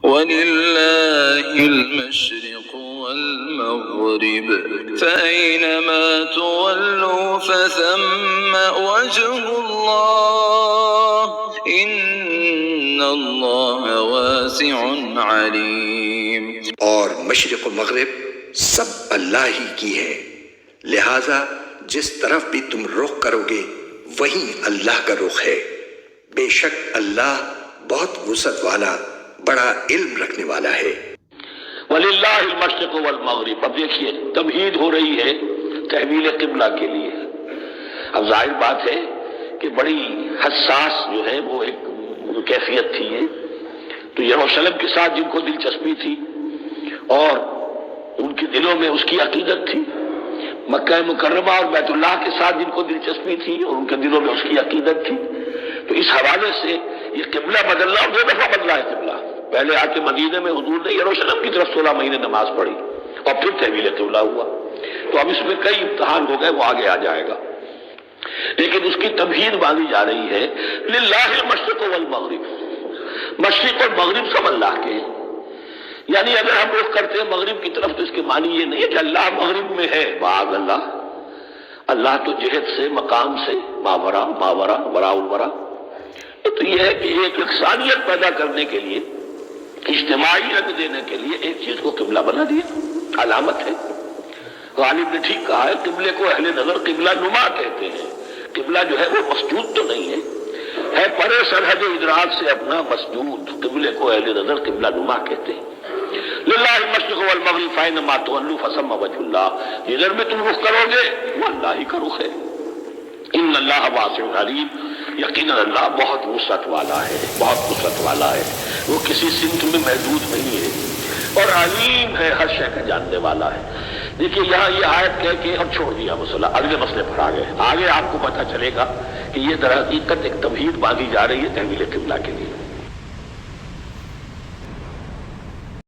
وَلِلَّهِ الْمَشْرِقُ وَالْمَغْرِبُ فَأَيْنَمَا تُوَلُّوا فَثَمَّ وَجْهُ اللَّهِ إِنَّ اللَّهَ وَاسِعٌ عَلِيمٌ۔ اور مشرق و مغرب سب اللہ ہی کی ہے، لہذا جس طرف بھی تم رخ کرو گے وہیں اللہ کا رخ ہے۔ بے شک اللہ بہت وسعت والا، بڑا علم رکھنے والا ہے۔ وَلِلَّهِ الْمَشْرِقُ وَالْمَغْرِبُ۔ اب دیکھیے تمہید ہو رہی ہے تحویل قبلہ کے لیے۔ اب ظاہر بات ہے کہ بڑی حساس جو ہے وہ ایک کیفیت تھی یہ، تو یروشلم کے ساتھ جن کو دلچسپی تھی اور ان کے دلوں میں اس کی عقیدت تھی، مکہ مکرمہ اور بیت اللہ کے ساتھ جن کو دلچسپی تھی اور ان کے دلوں میں اس کی عقیدت تھی، تو اس حوالے سے یہ قبلہ بدلنا، 2 دفعہ بدلا ہے قبلہ۔ پہلے آ کے مدینے میں حضور نے یروشلم کی طرف 16 مہینے نماز پڑھی اور پھر تحویل قبلہ ہوا، تو اب اس میں کئی امتحان ہو گئے، وہ آگے آ جائے گا، لیکن اس کی تمہید باندھی جا رہی ہے۔ للہ المشرق والمغرب، مشرق اور مغرب سب اللہ کے ہیں، یعنی اگر ہم رخ کرتے ہیں مغرب کی طرف تو اس کے معنی یہ نہیں ہے کہ اللہ مغرب میں ہے، معاذ اللہ، اللہ تو جہت سے، مقام سے، ماورا وراء الورا۔ تو یہ ہے کہ ایک یکسانیت پیدا کرنے کے لیے، اجتماعی رنگ دینے کے لیے ایک چیز کو قبلہ بنا دیا، علامت ہے۔ غالب نے ٹھیک کہا ہے، قبلے کو اہل نظر قبلہ نما کہتے ہیں۔ قبلہ جو ہے وہ مسجود تو نہیں ہے پرے سرحد و ادراک سے اپنا مسجود، قبلے کو اہل نظر قبلہ نما کہتے ہیں۔ للہ المشرق والمغرب فأينما تولوا فثم وجه اللہ، جدھر بھی تم رخ کرو گے وہ اللہ ہی کا رخ ہے۔ ان اللہ واسع علیم، یقیناً اللہ بہت وسعت والا ہے، بہت وسعت والا ہے، وہ کسی سمت میں محدود نہیں ہے، اور علیم ہے، ہر شے کا جاننے والا ہے۔ دیکھیے یہاں یہ آیت کہہ کے اب چھوڑ دیا مسئلہ، اگلے مسئلے پر آگے آپ کو پتہ چلے گا کہ یہ در حقیقت ایک تمہید باندھی جا رہی ہے تحویل قبلہ کے لیے۔